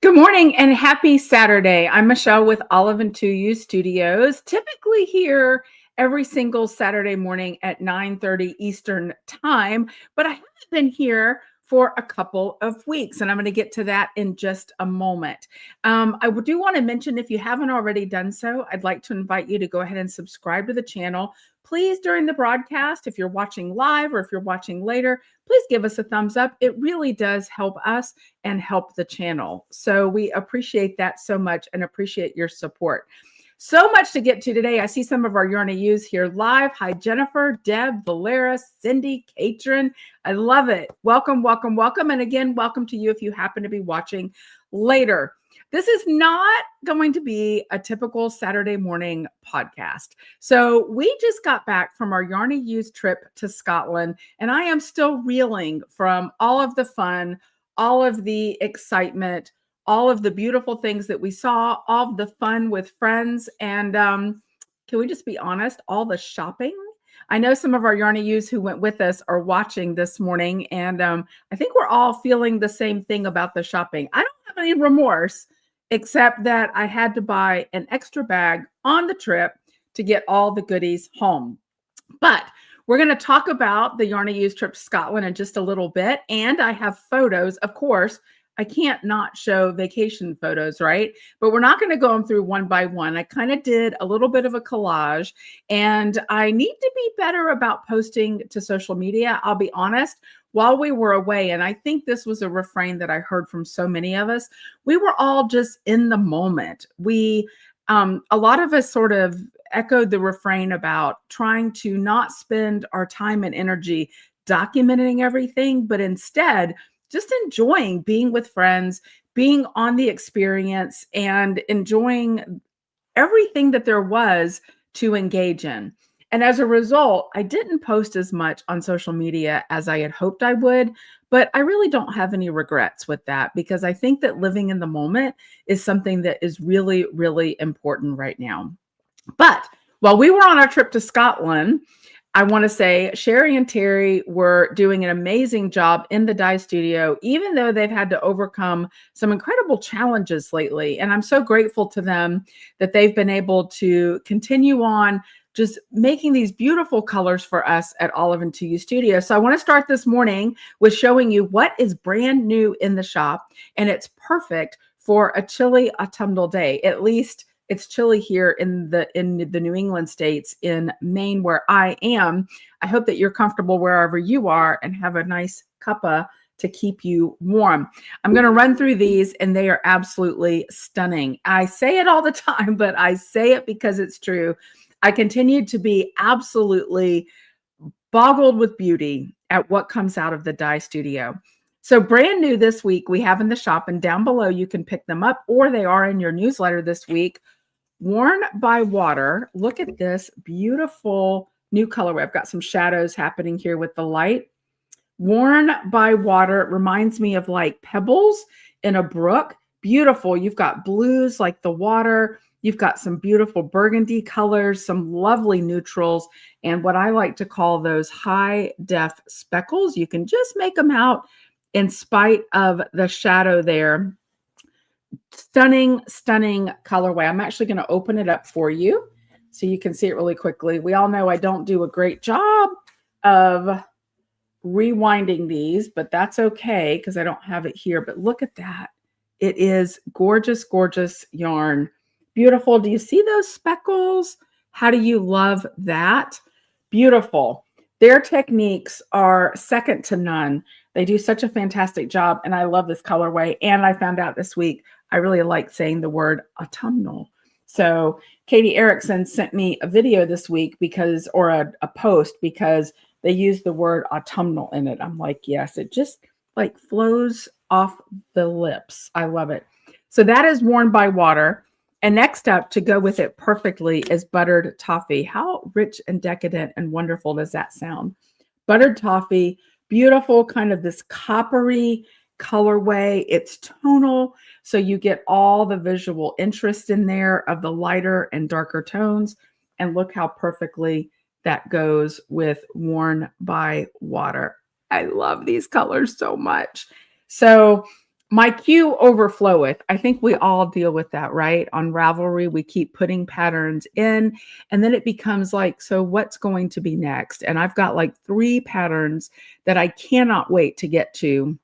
Good morning and happy Saturday. I'm Michelle with Olive and 2U Studios, typically here every single Saturday morning at 9:30 Eastern Time, but I haven't been here for a couple of weeks, and I'm going to get to that in just a moment. I do want to mention, if you haven't already done so, I'd like to invite you to go ahead and subscribe to the channel. Please, during the broadcast, if you're watching live or if you're watching later, please give us a thumbs up. It really does help us and help the channel. So we appreciate that so much and appreciate your support. So much to get to today. I see some of our Yarn-A-Use here live. Hi, Jennifer, Deb, Valera, Cindy, Katrin. I love it. Welcome, welcome, welcome. And again, welcome to you if you happen to be watching later. This is not going to be a typical Saturday morning podcast. So we just got back from our Yarn-A-Use trip to Scotland, and I am still reeling from all of the fun, all of the excitement, all of the beautiful things that we saw, all of the fun with friends, and can we just be honest, all the shopping? I know some of our Yarn-A-Use who went with us are watching this morning, and I think we're all feeling the same thing about the shopping. I don't have any remorse, except that I had to buy an extra bag on the trip to get all the goodies home. But we're going to talk about the Yarn-A-Use trip to Scotland in just a little bit. And I have photos. Of course, I can't not show vacation photos, right? But we're not going to go them through one by one. I kind of did a little bit of a collage, and I need to be better about posting to social media. I'll be honest, while we were away, and I think this was a refrain that I heard from so many of us, we were all just in the moment. A lot of us sort of echoed the refrain about trying to not spend our time and energy documenting everything, but instead just enjoying being with friends, being on the experience, and enjoying everything that there was to engage in. And as a result, I didn't post as much on social media as I had hoped I would, but I really don't have any regrets with that, because I think that living in the moment is something that is really, really important right now. But while we were on our trip to Scotland, I want to say Sherry and Teri were doing an amazing job in the dye studio, even though they've had to overcome some incredible challenges lately. And I'm so grateful to them that they've been able to continue on just making these beautiful colors for us at Olive and 2U Studio. So I want to start this morning with showing you what is brand new in the shop, and it's perfect for a chilly autumnal day. At least it's chilly here in the New England states, in Maine, where I am. I hope that you're comfortable wherever you are and have a nice cuppa to keep you warm. I'm going to run through these, and they are absolutely stunning. I say it all the time, but I say it because it's true. I continue to be absolutely boggled with beauty at what comes out of the dye studio. So brand new this week, we have in the shop, and down below you can pick them up, or they are in your newsletter this week. Worn by Water. Look at this beautiful new colorway. I've got some shadows happening here with the light. Worn by Water. It reminds me of like pebbles in a brook. Beautiful. You've got blues like the water. You've got some beautiful burgundy colors, some lovely neutrals, and what I like to call those high def speckles. You can just make them out in spite of the shadow there. Stunning, stunning colorway. I'm actually going to open it up for you so you can see it really quickly. We all know I don't do a great job of rewinding these, but that's okay because I don't have it here. But look at that. It is gorgeous, gorgeous yarn. Beautiful. Do you see those speckles? How do you love that? Beautiful. Their techniques are second to none. They do such a fantastic job, and I love this colorway. And I found out this week I really like saying the word autumnal. So Katie Erickson sent me a video this week because, or a post, because they used the word autumnal in it. I'm like, yes, it just like flows off the lips. I love it. So that is Worn by Water. And next up, to go with it perfectly, is Buttered Toffee. How rich and decadent and wonderful does that sound? Buttered Toffee, beautiful, kind of this coppery colorway. It's tonal, so you get all the visual interest in there of the lighter and darker tones. And look how perfectly that goes with Worn by Water. I love these colors so much. So My queue overfloweth. I think we all deal with that, right? On Ravelry, we keep putting patterns in, and then it becomes like, so what's going to be next? And I've got like 3 patterns that I cannot wait to get to.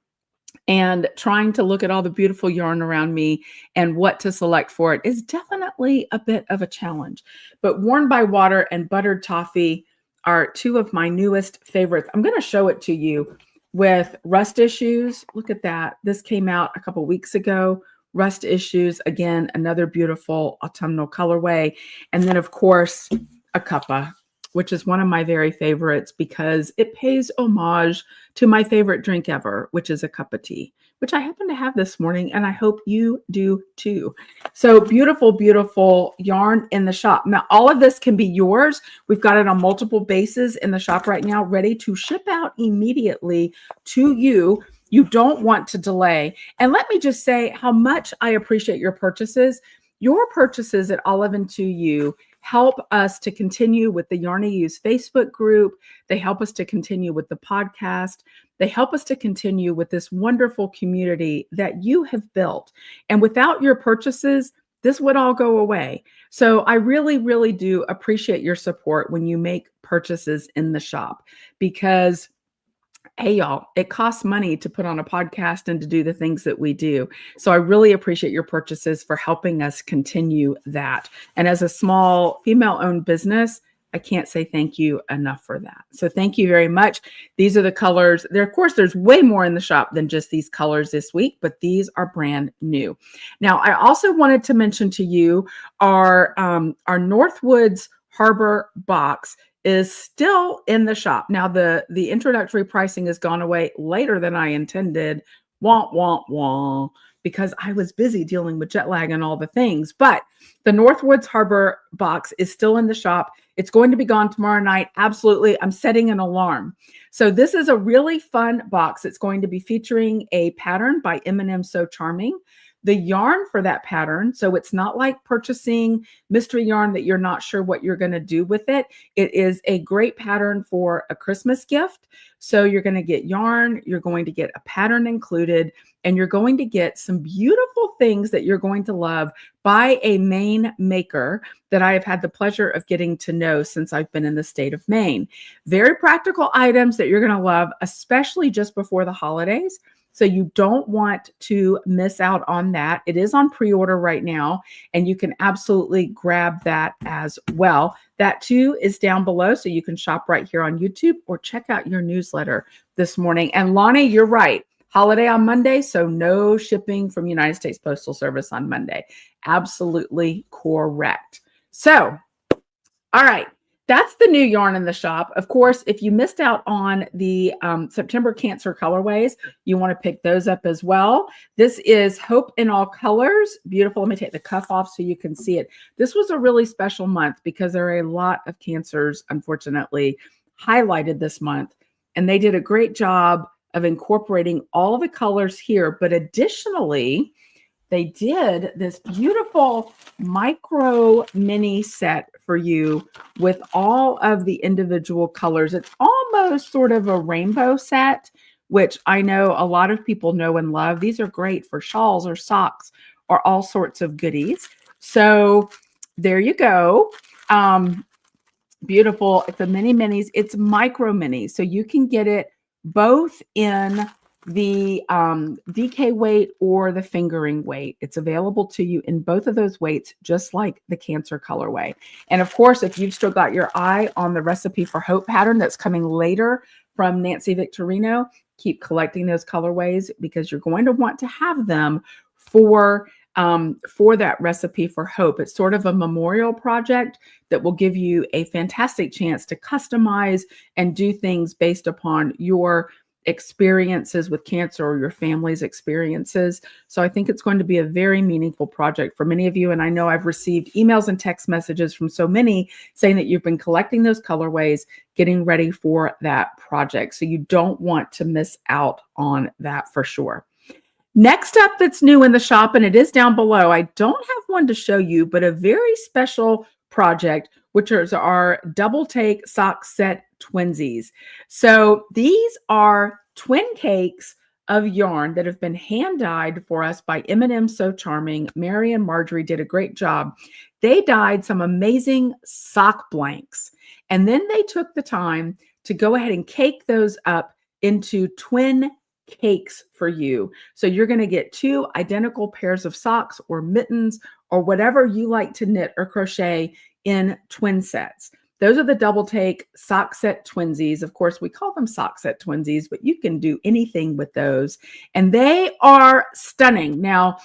And trying to look at all the beautiful yarn around me and what to select for it is definitely a bit of a challenge. But Worn by Water and Buttered Toffee are 2 of my newest favorites. I'm going to show it to you with Rust Issues. Look at that. This came out a couple weeks ago. Rust Issues, again, another beautiful autumnal colorway. And then, of course, a cuppa, which is one of my very favorites because it pays homage to my favorite drink ever, which is a cup of tea, which I happen to have this morning, and I hope you do too. So beautiful, beautiful yarn in the shop. Now, all of this can be yours. We've got it on multiple bases in the shop right now, ready to ship out immediately to you. You don't want to delay. And let me just say how much I appreciate your purchases. Your purchases at Olive and To You help us to continue with the Yarn I Use Facebook group. They help us to continue with the podcast. They help us to continue with this wonderful community that you have built. And without your purchases, this would all go away. So I really, really do appreciate your support when you make purchases in the shop because hey, y'all, it costs money to put on a podcast and to do the things that we do. So I really appreciate your purchases for helping us continue that. And as a small female-owned business, I can't say thank you enough for that. So thank you very much. These are the colors. There, of course, there's way more in the shop than just these colors this week, but these are brand new. Now, I also wanted to mention to you our Northwoods Harbor box is still in the shop. Now, the introductory pricing has gone away later than I intended. Womp, womp, womp. Because I was busy dealing with jet lag and all the things. But the Northwoods Harbor box is still in the shop. It's going to be gone tomorrow night. Absolutely. I'm setting an alarm. So this is a really fun box. It's going to be featuring a pattern by M&M So Charming. The yarn for that pattern, so it's not like purchasing mystery yarn that you're not sure what you're going to do with it. It is a great pattern for a Christmas gift. So you're going to get yarn, you're going to get a pattern included, and you're going to get some beautiful things that you're going to love by a Maine maker that I have had the pleasure of getting to know since I've been in the state of Maine. Very practical items that you're going to love, especially just before the holidays. So you don't want to miss out on that. It is on pre-order right now, and you can absolutely grab that as well. That too is down below, so you can shop right here on YouTube or check out your newsletter this morning. And Lonnie, you're right. Holiday on Monday, so no shipping from United States Postal Service on Monday. Absolutely correct. So, all right. That's the new yarn in the shop. Of course, if you missed out on the September Cancer colorways, you want to pick those up as well. This is Hope in All Colors. Beautiful. Let me take the cuff off so you can see it. This was a really special month because there are a lot of cancers, unfortunately, highlighted this month. And they did a great job of incorporating all the colors here. But additionally, they did this beautiful micro mini set for you with all of the individual colors. It's almost sort of a rainbow set, which I know a lot of people know and love. These are great for shawls or socks or all sorts of goodies. So there you go. Beautiful. It's a mini minis. It's micro minis. So you can get it both in the DK weight or the fingering weight. It's available to you in both of those weights, just like the Cancer colorway. And of course, if you've still got your eye on the Recipe for Hope pattern that's coming later from Nancy Victorino, keep collecting those colorways because you're going to want to have them for that Recipe for Hope. It's sort of a memorial project that will give you a fantastic chance to customize and do things based upon your experiences with cancer or your family's experiences. So I think it's going to be a very meaningful project for many of you. And I know I've received emails and text messages from so many saying that you've been collecting those colorways, getting ready for that project. So you don't want to miss out on that for sure. Next up that's new in the shop, and it is down below. I don't have one to show you, but a very special project, which is our Double Take Sock Set Twinsies. So these are twin cakes of yarn that have been hand dyed for us by M&M So Charming. Mary and Marjorie did a great job. They dyed some amazing sock blanks, and then they took the time to go ahead and cake those up into twin cakes for you. So you're going to get 2 identical pairs of socks or mittens or whatever you like to knit or crochet in twin sets. Those are the double take sock set twinsies. Of course, we call them sock set twinsies, but you can do anything with those. And they are stunning. Now,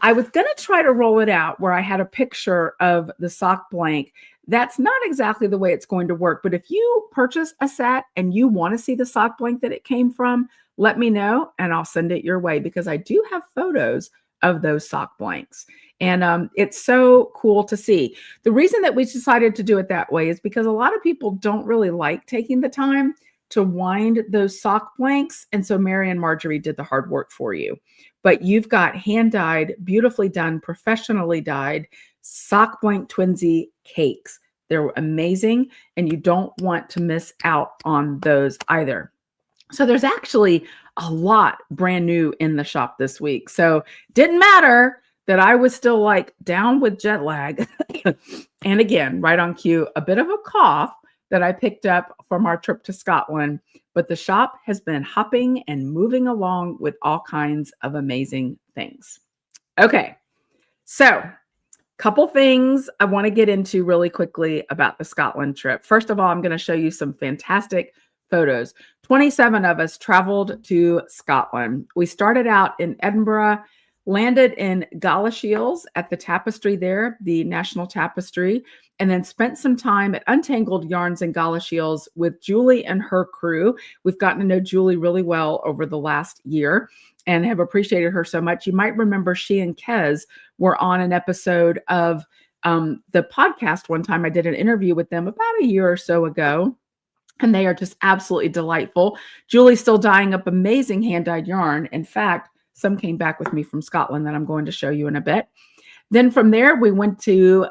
I was going to try to roll it out where I had a picture of the sock blank. That's not exactly the way it's going to work. But if you purchase a set and you want to see the sock blank that it came from, let me know and I'll send it your way, because I do have photos of those sock blanks. And it's so cool to see. The reason that we decided to do it that way is because a lot of people don't really like taking the time to wind those sock blanks. And so Mary and Marjorie did the hard work for you. But you've got hand-dyed, beautifully done, professionally dyed sock blank twinsy cakes. They're amazing, and you don't want to miss out on those either. So there's actually a lot brand new in the shop this week. So didn't matter that I was still like down with jet lag. And again, right on cue, a bit of a cough that I picked up from our trip to Scotland. But the shop has been hopping and moving along with all kinds of amazing things. Okay, so couple things I want to get into really quickly about the Scotland trip. First of all, I'm going to show you some fantastic photos. 27 of us traveled to Scotland. We started out in Edinburgh, landed in Galashiels at the tapestry there, the National Tapestry, and then spent some time at Untangled Yarns in Galashiels with Julie and her crew. We've gotten to know Julie really well over the last year and have appreciated her so much. You might remember she and Kez were on an episode of the podcast one time. I did an interview with them about a year or so ago, and they are just absolutely delightful. Julie's still dyeing up amazing hand-dyed yarn. In fact, some came back with me from Scotland that I'm going to show you in a bit. Then from there, we went to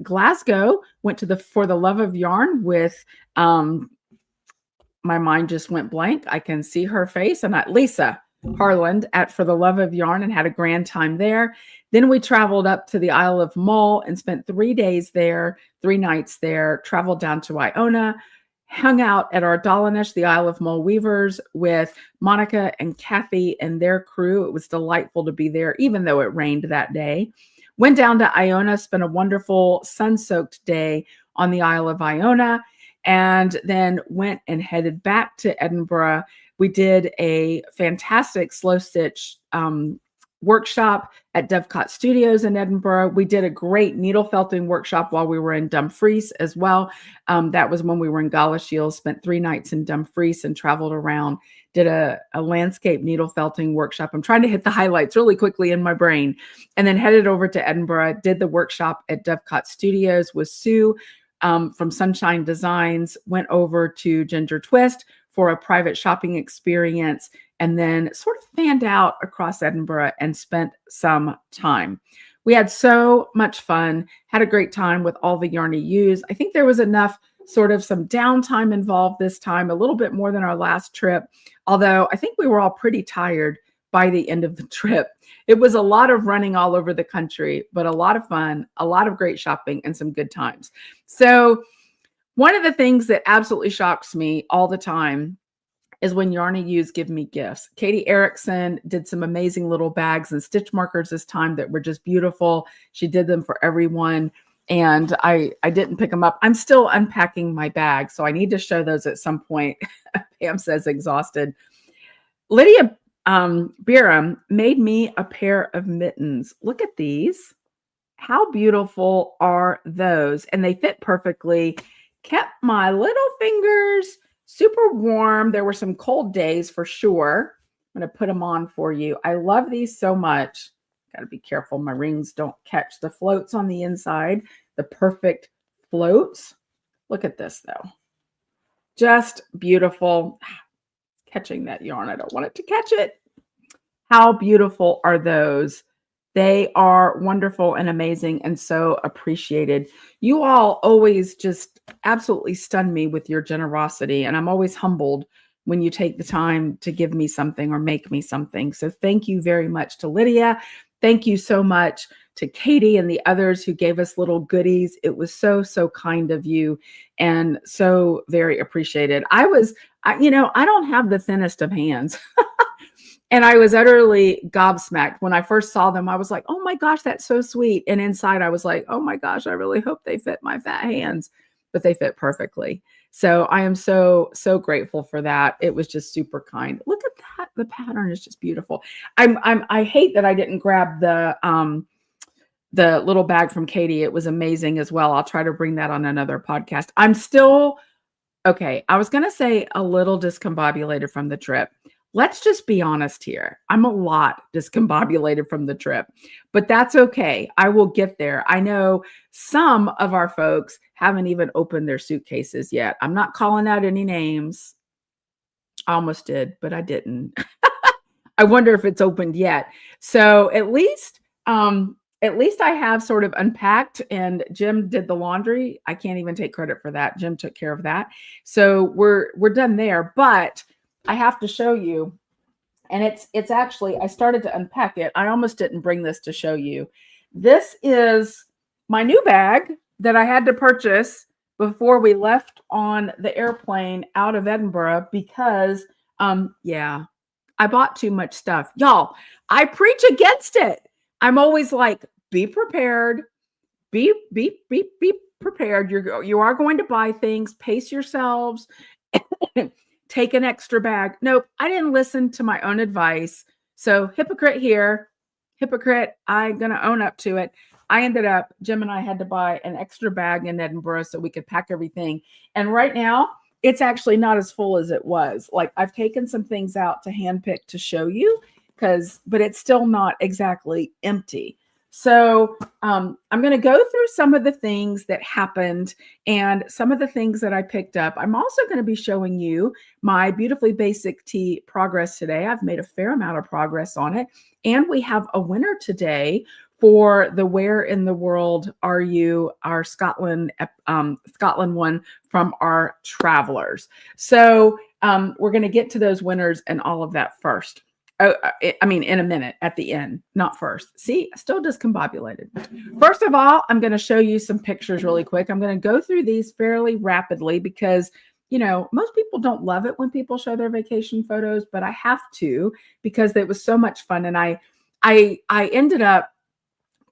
Glasgow, went to the For the Love of Yarn with, my mind just went blank. I can see her face, and Lisa Harland at For the Love of Yarn, and had a grand time there. Then we traveled up to the Isle of Mull and spent 3 days there, 3 nights there, traveled down to Iona, hung out at our Dallinish, the Isle of Mull weavers, with Monica and Kathy and their crew. It was delightful to be there, even though it rained that day. Went down to Iona, spent a wonderful sun-soaked day on the Isle of Iona, and then went and headed back to Edinburgh. We did a fantastic slow stitch workshop at Dovecot Studios in Edinburgh. We did a great needle felting workshop while we were in Dumfries as well. That was when we were in Galashiels, spent 3 nights in Dumfries and traveled around, did a landscape needle felting workshop. I'm trying to hit the highlights really quickly in my brain. And then headed over to Edinburgh, did the workshop at Dovecot Studios with Sue from Sunshine Designs, went over to Ginger Twist for a private shopping experience, and then sort of fanned out across Edinburgh and spent some time. We had so much fun, had a great time with all the yarn used. I think there was enough sort of some downtime involved this time, a little bit more than our last trip, although I think we were all pretty tired by the end of the trip. It was a lot of running all over the country, but a lot of fun, a lot of great shopping, and some good times. So one of the things that absolutely shocks me all the time is when Yarny U's give me gifts. Katie Erickson did some amazing little bags and stitch markers this time that were just beautiful. She did them for everyone, and I didn't pick them up. I'm still unpacking my bag, so I need to show those at some point. Pam says exhausted. Lydia Biram made me a pair of mittens. Look at these. How beautiful are those? And they fit perfectly. Kept my little fingers super warm. There were some cold days for sure. I'm going to put them on for you. I love these so much. Got to be careful my rings don't catch the floats on the inside. The perfect floats. Look at this though. Just beautiful. Catching that yarn. I don't want it to catch it. How beautiful are those? They are wonderful and amazing and so appreciated. You all always just absolutely stun me with your generosity, and I'm always humbled when you take the time to give me something or make me something. So thank you very much to Lydia. Thank you so much to Katie and the others who gave us little goodies. It was so, so kind of you and so very appreciated. I don't have the thinnest of hands. And I was utterly gobsmacked when I first saw them. I was like, oh my gosh, that's so sweet. And inside I was like, oh my gosh, I really hope they fit my fat hands, but they fit perfectly. So I am so, so grateful for that. It was just super kind. Look at that. The pattern is just beautiful. I hate that I didn't grab the little bag from Katie. It was amazing as well. I'll try to bring that on another podcast. I'm still, okay, I was going to say a little discombobulated from the trip. Let's just be honest here. I'm a lot discombobulated from the trip, but that's okay. I will get there. I know some of our folks haven't even opened their suitcases yet. I'm not calling out any names. I almost did, but I didn't. I wonder if it's opened yet. So at least I have sort of unpacked, and Jim did the laundry. I can't even take credit for that. Jim took care of that. So we're done there, but I have to show you, and it's actually, I started to unpack it. I almost didn't bring this to show you. This is my new bag that I had to purchase before we left on the airplane out of Edinburgh because, yeah, I bought too much stuff. Y'all, I preach against it. I'm always like, be prepared, be prepared. You are going to buy things, pace yourselves. Take an extra bag. Nope, I didn't listen to my own advice. So hypocrite here, hypocrite. I'm going to own up to it. I ended up, Jim and I had to buy an extra bag in Edinburgh so we could pack everything. And right now, it's actually not as full as it was. Like I've taken some things out to handpick to show you but it's still not exactly empty. So I'm going to go through some of the things that happened and some of the things that I picked up. I'm also going to be showing you my Beautifully Basic Tee progress today. I've made a fair amount of progress on it. And we have a winner today for the Where in the World Are You, our Scotland one from our travelers. So we're going to get to those winners and all of that first. In a minute at the end, not first. See, still discombobulated. First of all, I'm going to show you some pictures really quick. I'm going to go through these fairly rapidly because, most people don't love it when people show their vacation photos, but I have to because it was so much fun. And I ended up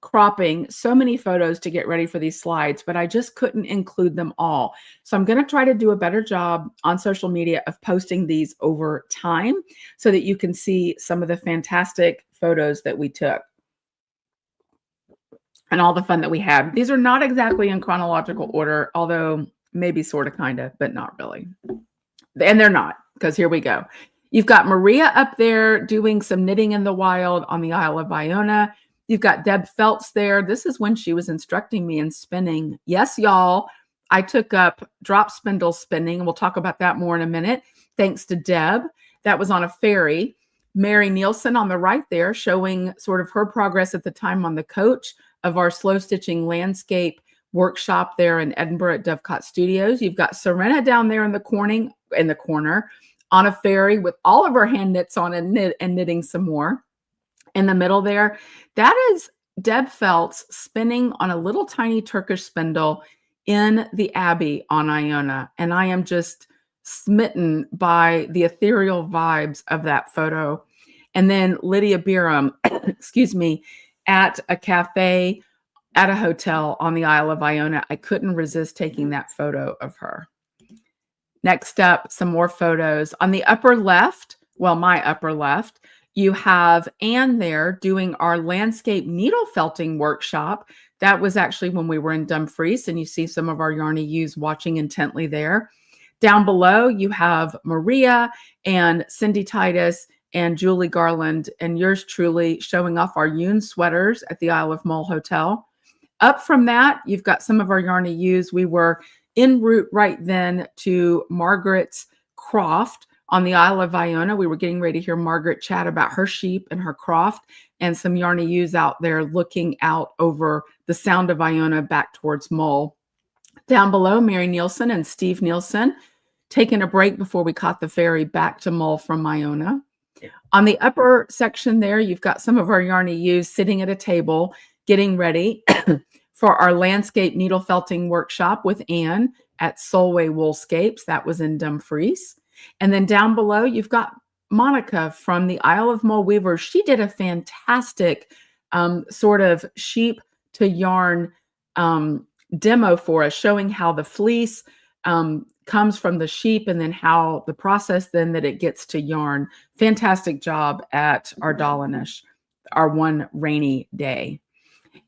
cropping so many photos to get ready for these slides, but I just couldn't include them all. So I'm going to try to do a better job on social media of posting these over time so that you can see some of the fantastic photos that we took and all the fun that we had. These are not exactly in chronological order, although maybe sort of, kind of, but not really. And they're not, because here we go. You've got Maria up there doing some knitting in the wild on the Isle of Iona. You've got Deb Feltz there. This is when she was instructing me in spinning. Yes, y'all, I took up drop spindle spinning. We'll talk about that more in a minute. Thanks to Deb. That was on a ferry. Mary Nielsen on the right there showing sort of her progress at the time on the coach of our slow stitching landscape workshop there in Edinburgh at Dovecot Studios. You've got Serena down there in the corner on a ferry with all of her hand knits on and knitting some more. In the middle there, that is Deb Feltz spinning on a little tiny Turkish spindle in the Abbey on Iona. And I am just smitten by the ethereal vibes of that photo. And then Lydia Beerham, excuse me, at a cafe at a hotel on the Isle of Iona. I couldn't resist taking that photo of her. Next up, some more photos. On the upper left, my upper left, you have Anne there doing our landscape needle felting workshop. That was actually when we were in Dumfries, and you see some of our Yarny U's watching intently there. Down below, you have Maria and Cindy Titus and Julie Garland and yours truly showing off our Yoon sweaters at the Isle of Mull Hotel. Up from that, you've got some of our Yarny U's. We were en route right then to Margaret's Croft on the Isle of Iona. We were getting ready to hear Margaret chat about her sheep and her croft, and some Yarny U's out there looking out over the Sound of Iona back towards Mull. Down below, Mary Nielsen and Steve Nielsen taking a break before we caught the ferry back to Mull from Iona. On the upper section there, you've got some of our Yarny U's sitting at a table, getting ready for our landscape needle felting workshop with Anne at Solway Woolscapes. That was in Dumfries. And then down below, you've got Monica from the Isle of Mull Weavers. She did a fantastic sort of sheep to yarn demo for us, showing how the fleece comes from the sheep and then how the process then that it gets to yarn. Fantastic job at Ardalanish, our one rainy day.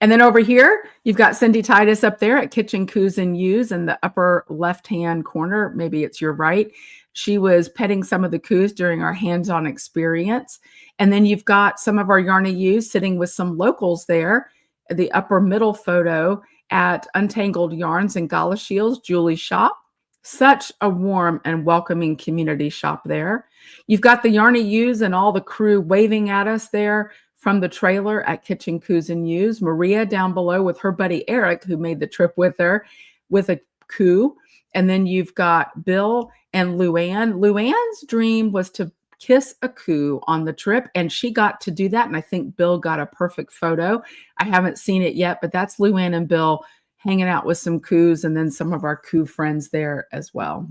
And then over here, you've got Cindy Titus up there at Kitchen Coos and Use in the upper left-hand corner. Maybe it's your right. She was petting some of the coos during our hands-on experience. And then you've got some of our Yarny U's sitting with some locals there. The upper middle photo at Untangled Yarns in Galashiels, Julie's shop. Such a warm and welcoming community shop there. You've got the Yarny U's and all the crew waving at us there from the trailer at Kitchen Coos and Use. Maria down below with her buddy Eric, who made the trip with her, with a coo. And then you've got Bill and Luann. Luann's dream was to kiss a coo on the trip, and she got to do that. And I think Bill got a perfect photo. I haven't seen it yet, but that's Luann and Bill hanging out with some coos and then some of our coo friends there as well.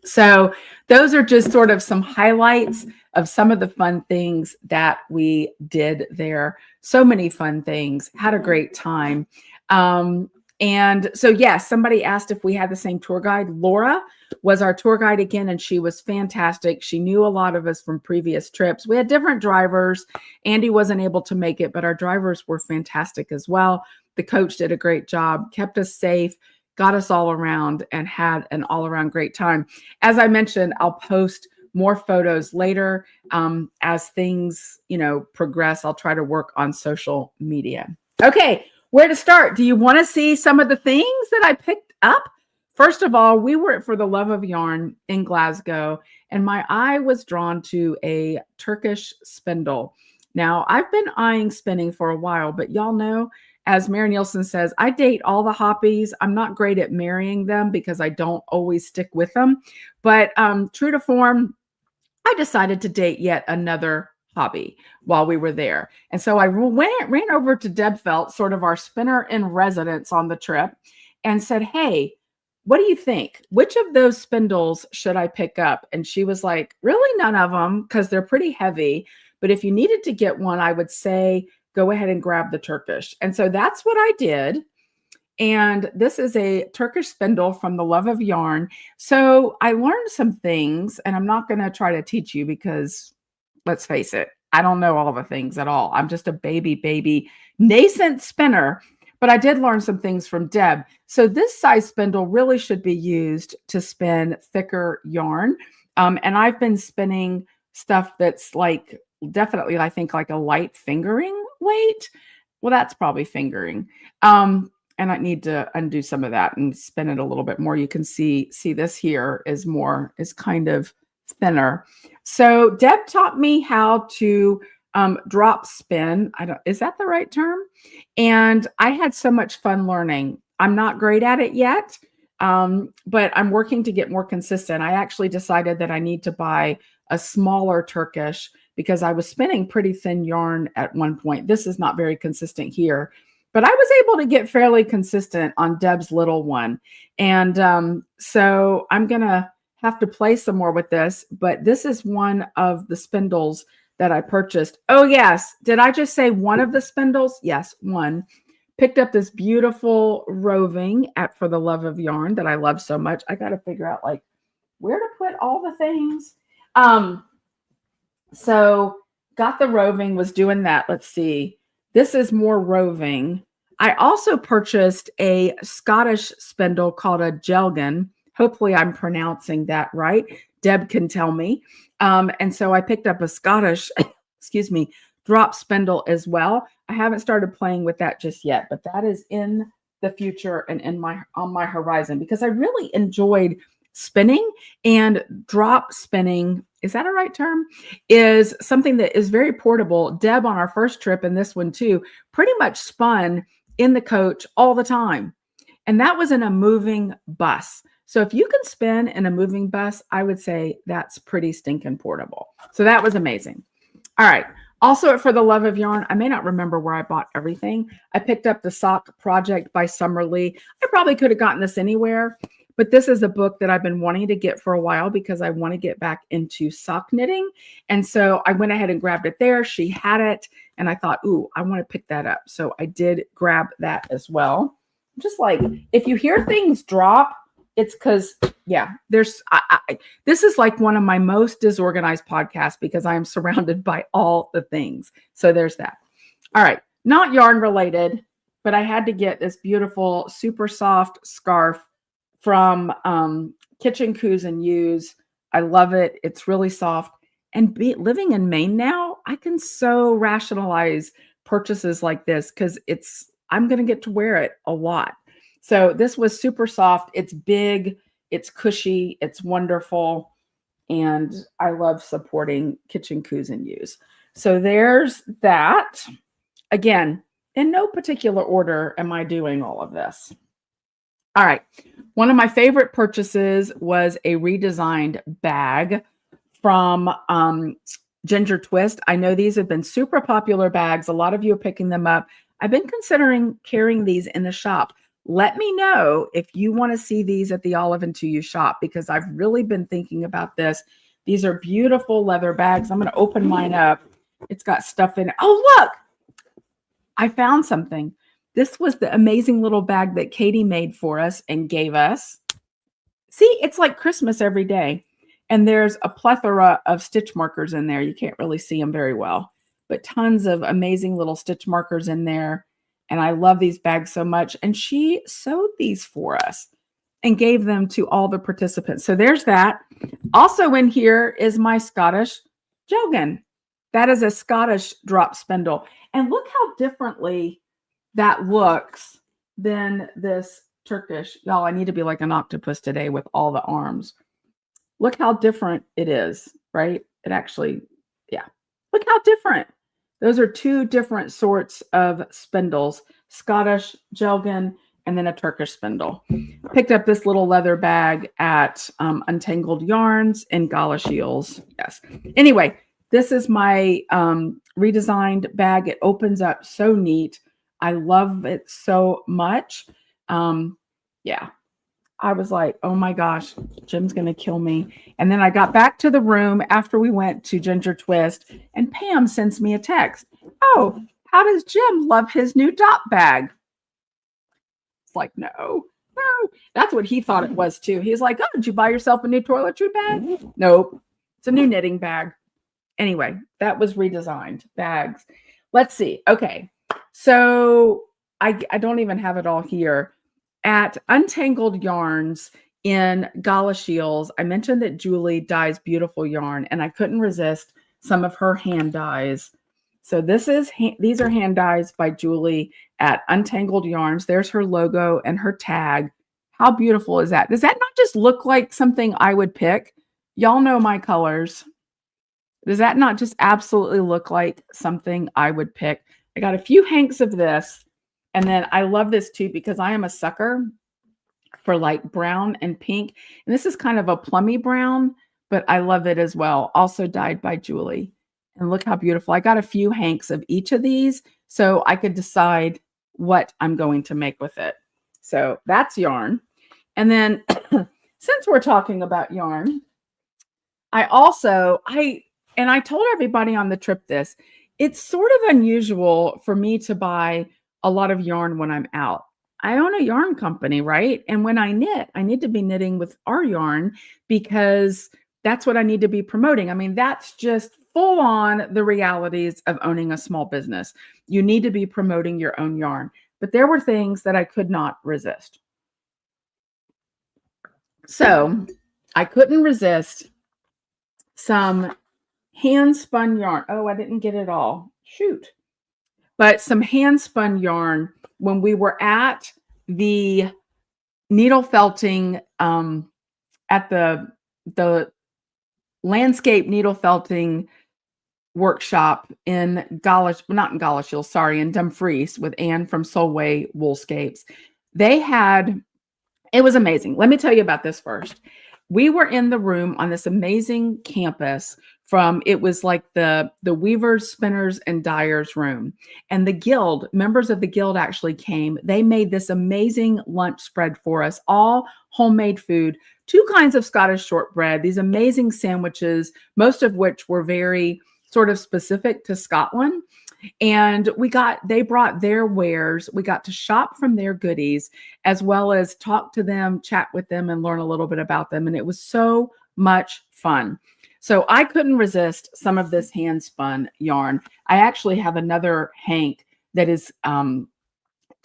So those are just sort of some highlights of some of the fun things that we did there. So many fun things, had a great time. And so, yes, somebody asked if we had the same tour guide. Laura was our tour guide again, and she was fantastic. She knew a lot of us from previous trips. We had different drivers. Andy wasn't able to make it, but our drivers were fantastic as well. The coach did a great job, kept us safe, got us all around, and had an all-around great time. As I mentioned, I'll post more photos later as things, progress. I'll try to work on social media. Okay, where to start? Do you want to see some of the things that I picked up? First of all, we were at For the Love of Yarn in Glasgow, and my eye was drawn to a Turkish spindle. Now, I've been eyeing spinning for a while, but y'all know, as Mary Nielsen says, I date all the hobbies. I'm not great at marrying them because I don't always stick with them. But true to form, I decided to date yet another hobby while we were there. And so I ran over to Deb Felt, sort of our spinner in residence on the trip, and said, hey, what do you think? Which of those spindles should I pick up? And she was like, really none of them, because they're pretty heavy. But if you needed to get one, I would say, go ahead and grab the Turkish. And so that's what I did. And this is a Turkish spindle from The Love of Yarn. So I learned some things, and I'm not going to try to teach you because, let's face it, I don't know all the things at all. I'm just a baby, nascent spinner. But I did learn some things from Deb. So this size spindle really should be used to spin thicker yarn. And I've been spinning stuff that's like, definitely, I think, like a light fingering weight. Well, that's probably fingering. And I need to undo some of that and spin it a little bit more. You can see this here is kind of thinner. So Deb taught me how to drop spin. Is that the right term? And I had so much fun learning. I'm not great at it yet, but I'm working to get more consistent. I actually decided that I need to buy a smaller Turkish because I was spinning pretty thin yarn at one point. This is not very consistent here, but I was able to get fairly consistent on Deb's little one. And so I'm going to have to play some more with this, but this is one of the spindles that I purchased. Oh, yes. Did I just say one of the spindles? Yes, one. Picked up this beautiful roving at For the Love of Yarn that I love so much. I got to figure out like where to put all the things. So got the roving, was doing that. Let's see. This is more roving. I also purchased a Scottish spindle called a Jelgan. Hopefully I'm pronouncing that right. Deb can tell me. And so I picked up a Scottish, drop spindle as well. I haven't started playing with that just yet, but that is in the future and on my horizon because I really enjoyed spinning, and drop spinning, is that a right term? Is something that is very portable. Deb on our first trip and this one too, pretty much spun in the coach all the time. And that was in a moving bus. So if you can spin in a moving bus, I would say that's pretty stinking portable. So that was amazing. All right. Also, For the Love of Yarn, I may not remember where I bought everything. I picked up The Sock Project by Summer Lee. I probably could have gotten this anywhere, but this is a book that I've been wanting to get for a while because I want to get back into sock knitting. And so I went ahead and grabbed it there. She had it, and I thought, ooh, I want to pick that up. So I did grab that as well. Just like, if you hear things drop, it's because, yeah, this is like one of my most disorganized podcasts because I am surrounded by all the things. So there's that. All right. Not yarn related, but I had to get this beautiful, super soft scarf from Kitchen Coos and Use. I love it. It's really soft. And living in Maine now, I can so rationalize purchases like this because I'm going to get to wear it a lot. So this was super soft. It's big. It's cushy. It's wonderful. And I love supporting Kitchen Coos and Use. So there's that. Again, in no particular order am I doing all of this. All right. One of my favorite purchases was a redesigned bag from Ginger Twist. I know these have been super popular bags. A lot of you are picking them up. I've been considering carrying these in the shop. Let me know if you want to see these at the Olive and 2U shop because I've really been thinking about this. These are beautiful leather bags. I'm going to open mine up. It's got stuff in it. Oh, look, I found something. This was the amazing little bag that Katie made for us and gave us. See, it's like Christmas every day. And there's a plethora of stitch markers in there. You can't really see them very well, but tons of amazing little stitch markers in there. And I love these bags so much. And she sewed these for us and gave them to all the participants. So there's that. Also in here is my Scottish Jogan. That is a Scottish drop spindle. And look how differently that looks than this Turkish. Y'all, I need to be like an octopus today with all the arms. Look how different it is, right? It actually, yeah. Look how different. Those are two different sorts of spindles, Scottish Jelgan and then a Turkish spindle. Picked up this little leather bag at Untangled Yarns in Galashiels. Yes. Anyway, this is my redesigned bag. It opens up so neat. I love it so much. Yeah. I was like, oh my gosh, Jim's going to kill me. And then I got back to the room after we went to Ginger Twist, and Pam sends me a text. Oh, how does Jim love his new dot bag? It's like, no. That's what he thought it was too. He's like, oh, did you buy yourself a new toiletry bag? Nope. It's a new knitting bag. Anyway, that was redesigned bags. Let's see. Okay. So I don't even have it all here. At Untangled Yarns in Galashiels, I mentioned that Julie dyes beautiful yarn, and I couldn't resist some of her hand dyes. So these are hand dyes by Julie at Untangled Yarns. There's her logo and her tag. How beautiful is that? Does that not just look like something I would pick? Y'all know my colors. Does that not just absolutely look like something I would pick? I got a few hanks of this. And then I love this too because I am a sucker for like brown and pink. And this is kind of a plummy brown, but I love it as well. Also dyed by Julie. And look how beautiful. I got a few hanks of each of these so I could decide what I'm going to make with it. So that's yarn. And then since we're talking about yarn, I told everybody on the trip this, it's sort of unusual for me to buy a lot of yarn when I'm out. I own a yarn company, right? And when I knit, I need to be knitting with our yarn because that's what I need to be promoting. I mean, that's just full on the realities of owning a small business. You need to be promoting your own yarn. But there were things that I could not resist. So I couldn't resist some hand spun yarn. Oh, I didn't get it all. Shoot. But some hand spun yarn when we were at the needle felting at the landscape needle felting workshop in Dumfries with Anne from Solway Woolscapes. They had It was amazing. Let me tell you about this first. We were in the room on this amazing campus from it was like the weavers, spinners, and dyers room. And the guild, members of the guild actually came. They made this amazing lunch spread for us, all homemade food, two kinds of Scottish shortbread, these amazing sandwiches, most of which were very sort of specific to Scotland. And they brought their wares. We got to shop from their goodies as well as talk to them, chat with them, and learn a little bit about them. And it was so much fun. So I couldn't resist some of this hand spun yarn. I actually have another hank that is kind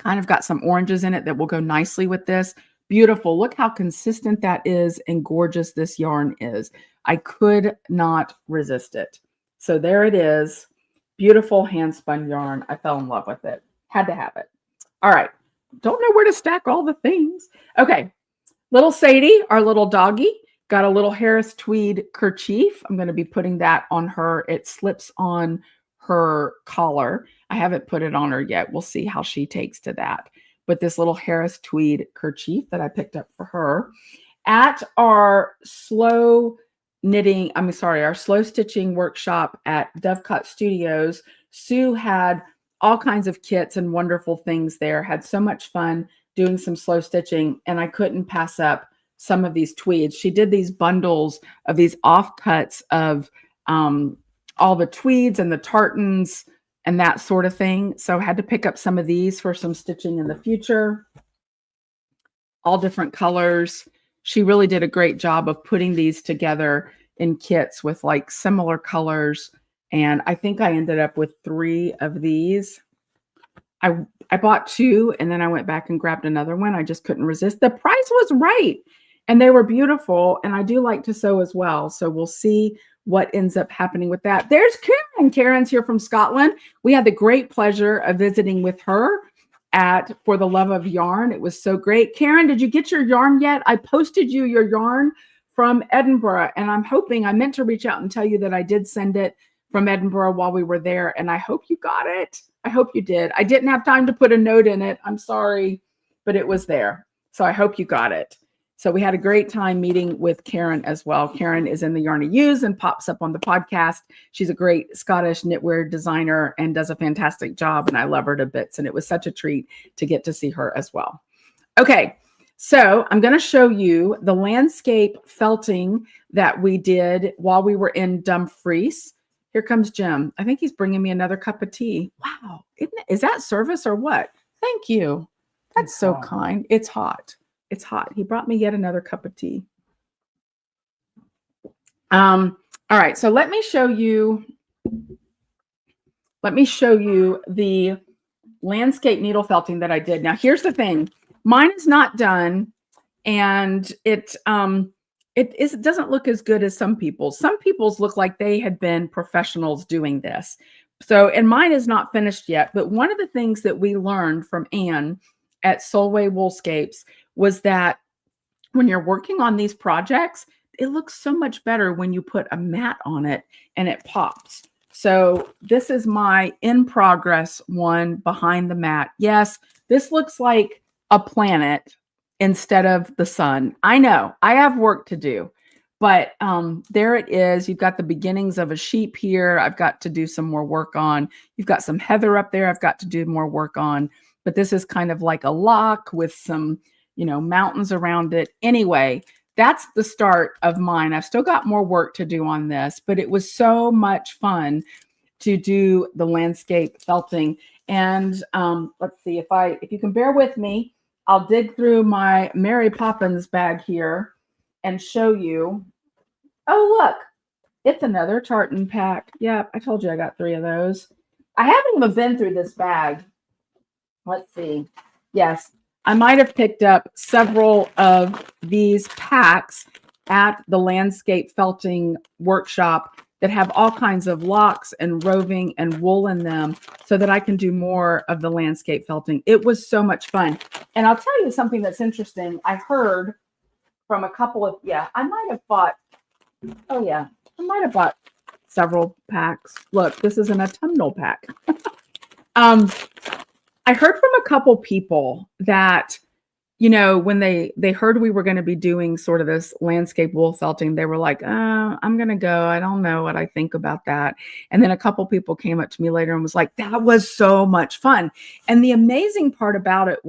of got some oranges in it that will go nicely with this. Beautiful. Look how consistent that is and gorgeous this yarn is. I could not resist it. So there it is. Beautiful hand spun yarn. I fell in love with it. Had to have it. All right. Don't know where to stack all the things. Okay. Little Sadie, our little doggy, got a little Harris tweed kerchief. I'm going to be putting that on her. It slips on her collar. I haven't put it on her yet. We'll see how she takes to that. But this little Harris tweed kerchief that I picked up for her at our slow stitching workshop at Dovecut Studios. Sue had all kinds of kits and wonderful things there, had so much fun doing some slow stitching, and I couldn't pass up some of these tweeds. She did these bundles of these offcuts of all the tweeds and the tartans and that sort of thing. So I had to pick up some of these for some stitching in the future. All different colors. She really did a great job of putting these together in kits with like similar colors. And I think I ended up with 3 of these. I bought 2 and then I went back and grabbed another one. I just couldn't resist. The price was right and they were beautiful. And I do like to sew as well. So we'll see what ends up happening with that. There's Karen. Karen's here from Scotland. We had the great pleasure of visiting with her at For the Love of Yarn. It was so great. Karen, did you get your yarn yet? I posted you your yarn from Edinburgh, and I meant to reach out and tell you that I did send it from Edinburgh while we were there, and I hope you got it. I hope you did. I didn't have time to put a note in it. I'm sorry, but it was there. So I hope you got it. So we had a great time meeting with Karen as well. Karen is in the Yarn to Use and pops up on the podcast. She's a great Scottish knitwear designer and does a fantastic job, and I love her to bits, and it was such a treat to get to see her as well. Okay. So I'm going to show you the landscape felting that we did while we were in Dumfries. Here comes Jim. I think he's bringing me another cup of tea. Wow. Is that service or what? Thank you. That's so kind. It's hot. It's hot. He brought me yet another cup of tea. All right. So let me show you the landscape needle felting that I did. Now, here's the thing. Mine is not done, and it doesn't look as good as some people's. Some people's look like they had been professionals doing this. So, and mine is not finished yet. But one of the things that we learned from Anne at Solway Woolscapes was that when you're working on these projects, it looks so much better when you put a mat on it and it pops. So this is my in progress one behind the mat. Yes, this looks like a planet instead of the sun. I know I have work to do, but there it is. You've got the beginnings of a sheep here. I've got to do some more work on. You've got some heather up there. I've got to do more work on, but this is kind of like a lock with some, mountains around it. Anyway, that's the start of mine. I've still got more work to do on this, but it was so much fun to do the landscape felting. And let's see if you can bear with me, I'll dig through my Mary Poppins bag here and show you. Oh, look, it's another tartan pack. Yeah, I told you I got 3 of those. I haven't even been through this bag. Let's see. Yes, I might have picked up several of these packs at the landscape felting workshop that have all kinds of locks and roving and wool in them so that I can do more of the landscape felting. It was so much fun. And I'll tell you something that's interesting. I heard from a couple of, I might have bought several packs. Look, this is an autumnal pack. I heard from a couple people that when they heard we were going to be doing sort of this landscape wool felting, they were like, I'm going to go. I don't know what I think about that. And then a couple people came up to me later and was like, that was so much fun. And the amazing part about it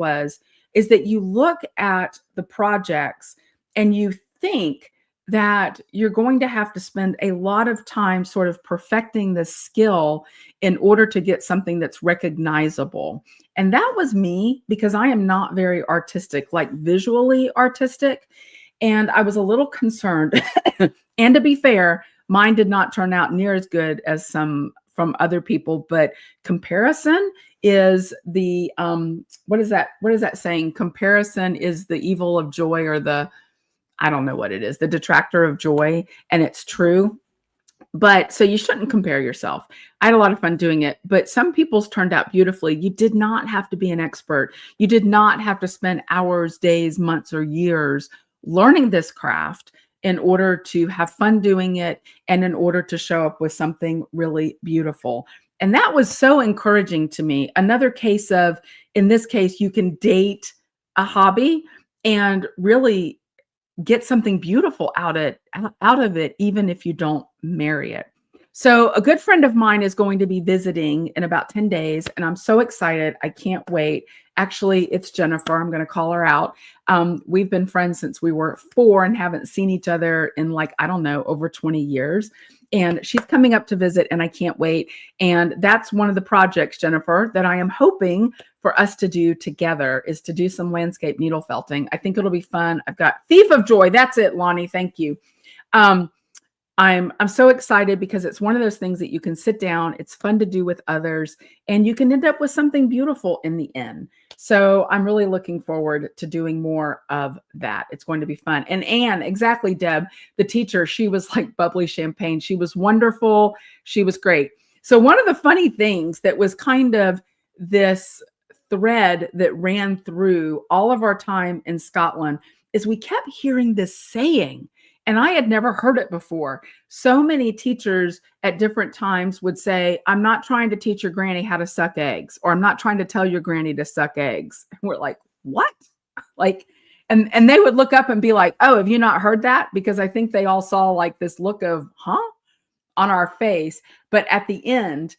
is that you look at the projects and you think that you're going to have to spend a lot of time sort of perfecting the skill in order to get something that's recognizable. And that was me, because I am not very artistic, like visually artistic. And I was a little concerned. And to be fair, mine did not turn out near as good as some from other people. But comparison is the what is that saying? Comparison is the evil of joy, or I don't know what it is, the detractor of joy. And it's true. But so you shouldn't compare yourself. I had a lot of fun doing it, but some people's turned out beautifully. You did not have to be an expert. You did not have to spend hours, days, months, or years learning this craft in order to have fun doing it and in order to show up with something really beautiful. And that was so encouraging to me. Another case of, in this case, you can date a hobby and really get something beautiful out of it, even if you don't marry it. So a good friend of mine is going to be visiting in about 10 days, and I'm so excited. I can't wait. Actually, it's Jennifer. I'm going to call her out. We've been friends since we were 4 and haven't seen each other in I don't know, over 20 years. And she's coming up to visit, and I can't wait. And that's one of the projects, Jennifer, that I am hoping for us to do together, is to do some landscape needle felting. I think it'll be fun. I've got Thief of Joy. That's it, Lonnie. Thank you. I'm so excited because it's one of those things that you can sit down, it's fun to do with others, and you can end up with something beautiful in the end. So I'm really looking forward to doing more of that. It's going to be fun. And Anne, exactly, Deb, the teacher, she was like bubbly champagne. She was wonderful. She was great. So one of the funny things that was kind of this thread that ran through all of our time in Scotland is we kept hearing this saying, and I had never heard it before. So many teachers at different times would say, I'm not trying to teach your granny how to suck eggs, or I'm not trying to tell your granny to suck eggs. And we're like, what? And they would look up and be like, oh, have you not heard that? Because I think they all saw like this look of, huh? On our face. But at the end,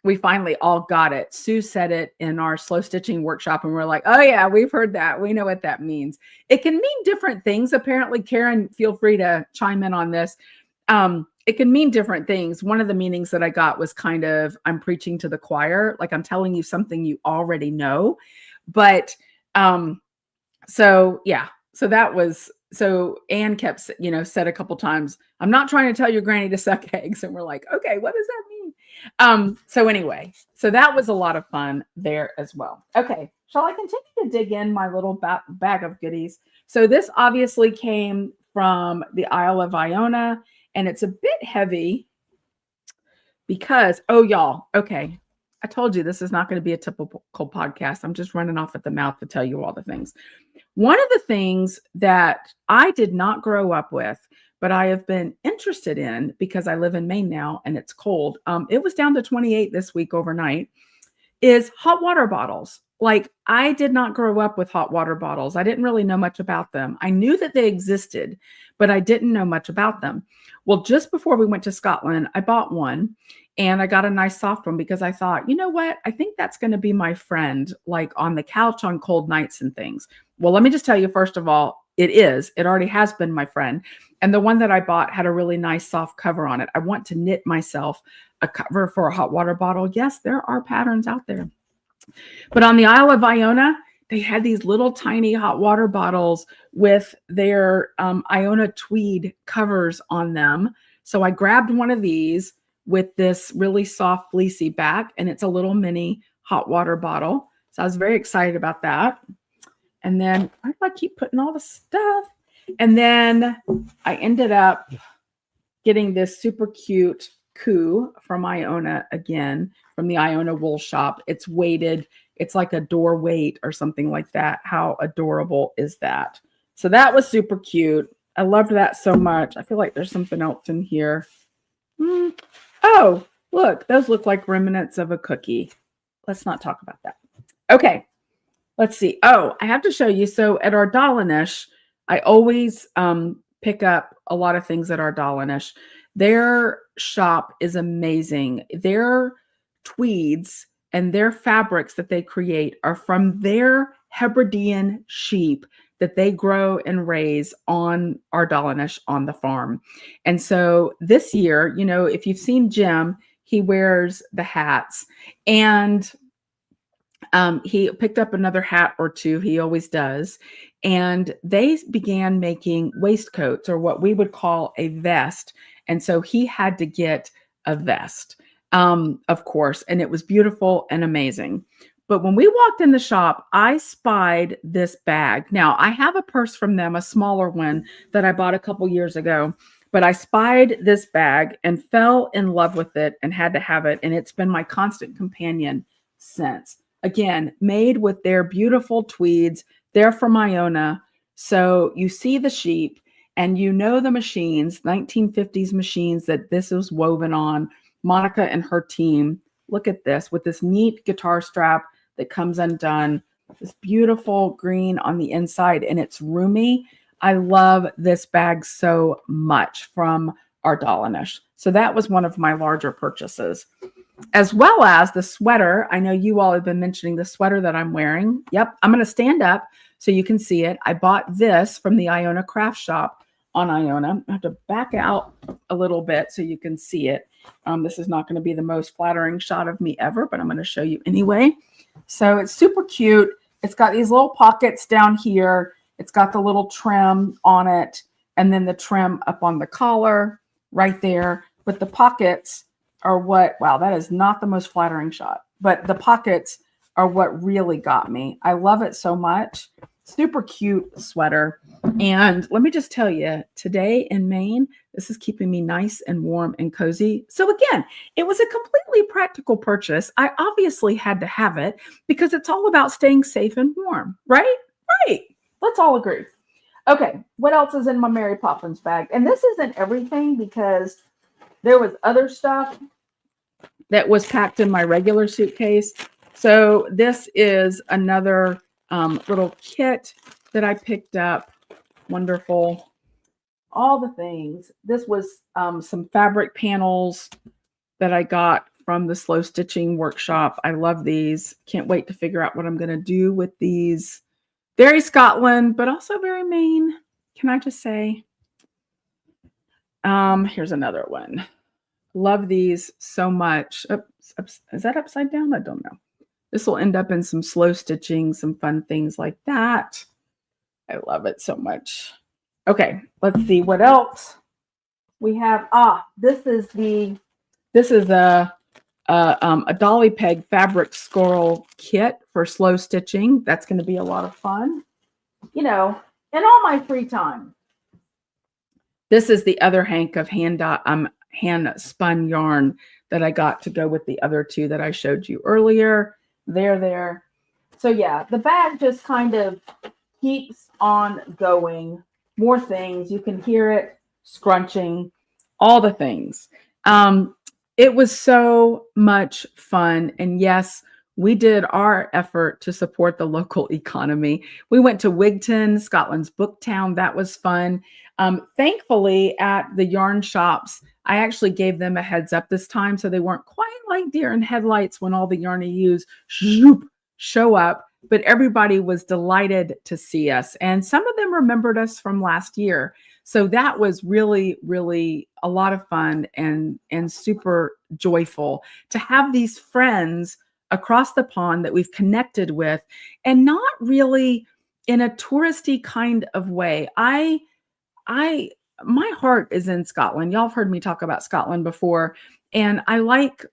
we finally all got it. Sue said it in our slow stitching workshop, and we're like, oh yeah, we've heard that. We know what that means. It can mean different things. Apparently, Karen, feel free to chime in on this. It can mean different things. One of the meanings that I got was kind of, I'm preaching to the choir, like I'm telling you something you already know. But so yeah, so Anne kept, said a couple times, I'm not trying to tell your granny to suck eggs. And we're like, okay, what does that mean? So anyway, so that was a lot of fun there as well. Okay. Shall I continue to dig in my little bag of goodies? So this obviously came from the Isle of Iona, and it's a bit heavy because, oh, y'all, okay. I told you this is not going to be a typical podcast. I'm just running off at the mouth to tell you all the things. One of the things that I did not grow up with, but I have been interested in because I live in Maine now and it's cold. It was down to 28 this week overnight, is hot water bottles. Like, I did not grow up with hot water bottles. I didn't really know much about them. I knew that they existed, but I didn't know much about them. Well, just before we went to Scotland, I bought one. And I got a nice soft one because I thought, you know what? I think that's going to be my friend, like on the couch on cold nights and things. Well, let me just tell you, first of all, it already has been my friend. And the one that I bought had a really nice soft cover on it. I want to knit myself a cover for a hot water bottle. Yes, there are patterns out there. But on the Isle of Iona, they had these little tiny hot water bottles with their Iona tweed covers on them. So I grabbed one of these with this really soft fleecy back, and it's a little mini hot water bottle. So I was very excited about that. And then why do I keep putting all the stuff? And then I ended up getting this super cute coup from Iona again, from the Iona wool shop. It's weighted. It's like a door weight or something like that. How adorable is that? So that was super cute. I loved that so much. I feel like there's something else in here. Oh, look, those look like remnants of a cookie. Let's not talk about that. Okay. Let's see. Oh, I have to show you. So at our Dolinish, I always pick up a lot of things at our Dolinish. Their shop is amazing. Their tweeds and their fabrics that they create are from their Hebridean sheep that they grow and raise on our Dolinish on the farm. And so this year, if you've seen Jim, he wears the hats. And he picked up another hat or two. He always does. And they began making waistcoats, or what we would call a vest. And so he had to get a vest, of course. And it was beautiful and amazing. But when we walked in the shop, I spied this bag. Now, I have a purse from them, a smaller one that I bought a couple years ago. But I spied this bag and fell in love with it and had to have it. And it's been my constant companion since. Again, made with their beautiful tweeds. They're from Iona. So you see the sheep and the machines, 1950s machines that this was woven on. Monica and her team. Look at this with this neat guitar strap that comes undone. This beautiful green on the inside, and it's roomy. I love this bag so much from our Dolinish. So that was one of my larger purchases, as well as the sweater. I know you all have been mentioning the sweater that I'm wearing. Yep, I'm going to stand up so you can see it. I bought this from the Iona Craft Shop on Iona. I have to back out a little bit so you can see it. This is not going to be the most flattering shot of me ever, but I'm going to show you anyway. So it's super cute. It's got these little pockets down here. It's got the little trim on it, and then the trim up on the collar right there. But the pockets are wow, that is not the most flattering shot, but the pockets are what really got me. I love it so much. Super cute sweater. And let me just tell you, today in Maine, this is keeping me nice and warm and cozy. So again, it was a completely practical purchase. I obviously had to have it because it's all about staying safe and warm, right? Right. Let's all agree. Okay, what else is in my Mary Poppins bag? And this isn't everything because there was other stuff that was packed in my regular suitcase. So this is another little kit that I picked up. Wonderful. All the things. This was some fabric panels that I got from the Slow Stitching Workshop. I love these. Can't wait to figure out what I'm going to do with these. Very Scotland, but also very Maine. Can I just say? Here's another one. Love these so much. Oops, is that upside down? I don't know. This will end up in some slow stitching, some fun things like that. I love it so much. Okay, let's see what else we have. This is a dolly peg fabric squirrel kit for slow stitching. That's going to be a lot of fun. In all my free time. This is the other hank of hand spun yarn that I got to go with the other two that I showed you earlier. There. So yeah, the bag just kind of keeps on going. More things. You can hear it scrunching, all the things. It was so much fun. And yes, we did our effort to support the local economy. We went to Wigton, Scotland's book town. That was fun. Thankfully, at the yarn shops, I actually gave them a heads up this time, so they weren't quite like deer in headlights when all the yarn you use show up. But everybody was delighted to see us. And some of them remembered us from last year. So that was really, really a lot of fun and super joyful to have these friends across the pond that we've connected with, and not really in a touristy kind of way. My heart is in Scotland. Y'all have heard me talk about Scotland before. And I like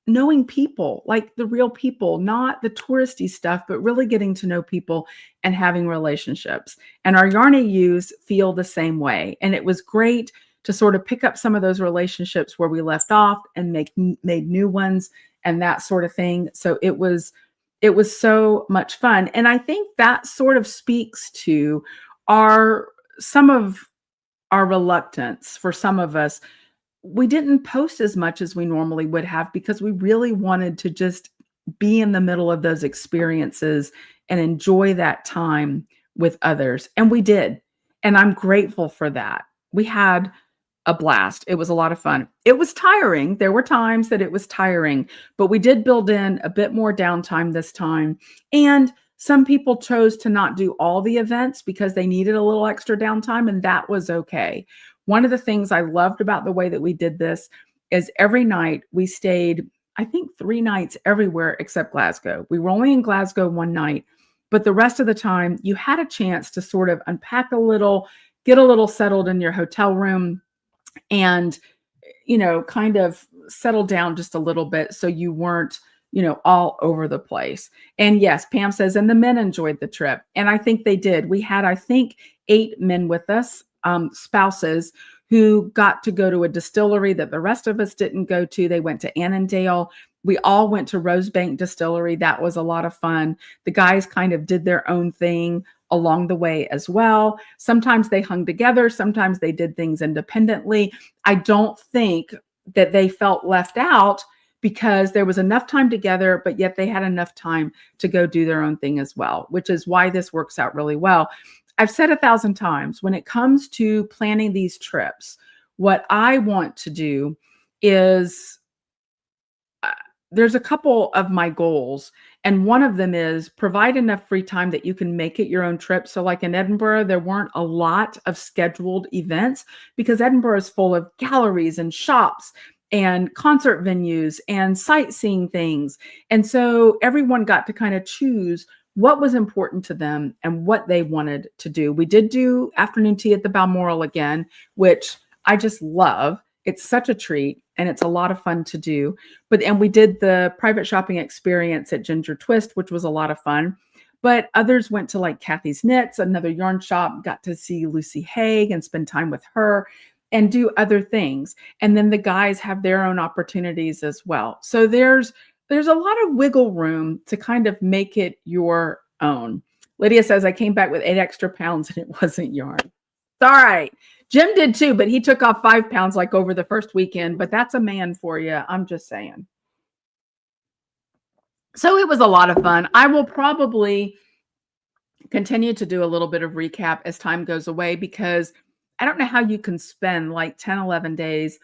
knowing people, like the real people, not the touristy stuff, but really getting to know people and having relationships. And our Yarn AUs feel the same way. And it was great to sort of pick up some of those relationships where we left off and made new ones and that sort of thing. So it was so much fun. And I think that sort of speaks to some of our reluctance for some of us. We didn't post as much as we normally would have because we really wanted to just be in the middle of those experiences and enjoy that time with others. And we did. And I'm grateful for that. We had a blast. It was a lot of fun. It was tiring. There were times that it was tiring, but we did build in a bit more downtime this time. And some people chose to not do all the events because they needed a little extra downtime, and that was okay. One of the things I loved about the way that we did this is every night we stayed, I think 3 nights everywhere except Glasgow. We were only in Glasgow one night, but the rest of the time you had a chance to sort of unpack a little, get a little settled in your hotel room, and kind of settle down just a little bit so you weren't all over the place. And yes, Pam says, and the men enjoyed the trip. And I think they did. We had, I think, 8 men with us, spouses, who got to go to a distillery that the rest of us didn't go to. They went to Annandale. We all went to Rosebank Distillery. That was a lot of fun. The guys kind of did their own thing along the way as well. Sometimes they hung together. Sometimes they did things independently. I don't think that they felt left out because there was enough time together, but yet they had enough time to go do their own thing as well, which is why this works out really well. I've said 1,000 times, when it comes to planning these trips, what I want to do is there's a couple of my goals, and one of them is provide enough free time that you can make it your own trip. So like in Edinburgh, there weren't a lot of scheduled events because Edinburgh is full of galleries and shops and concert venues and sightseeing things. And so everyone got to kind of choose what was important to them and what they wanted to do. We did do afternoon tea at the Balmoral again, which I just love. It's such a treat and it's a lot of fun to do. And we did the private shopping experience at Ginger Twist, which was a lot of fun. But others went to like Kathy's Knits, another yarn shop, got to see Lucy Haig and spend time with her and do other things. And then the guys have their own opportunities as well. So there's a lot of wiggle room to kind of make it your own. Lydia says, I came back with 8 extra pounds and it wasn't yarn. It's all right. Jim did too, but he took off 5 pounds like over the first weekend, but that's a man for you. I'm just saying. So it was a lot of fun. I will probably continue to do a little bit of recap as time goes away because I don't know how you can spend like 10, 11 days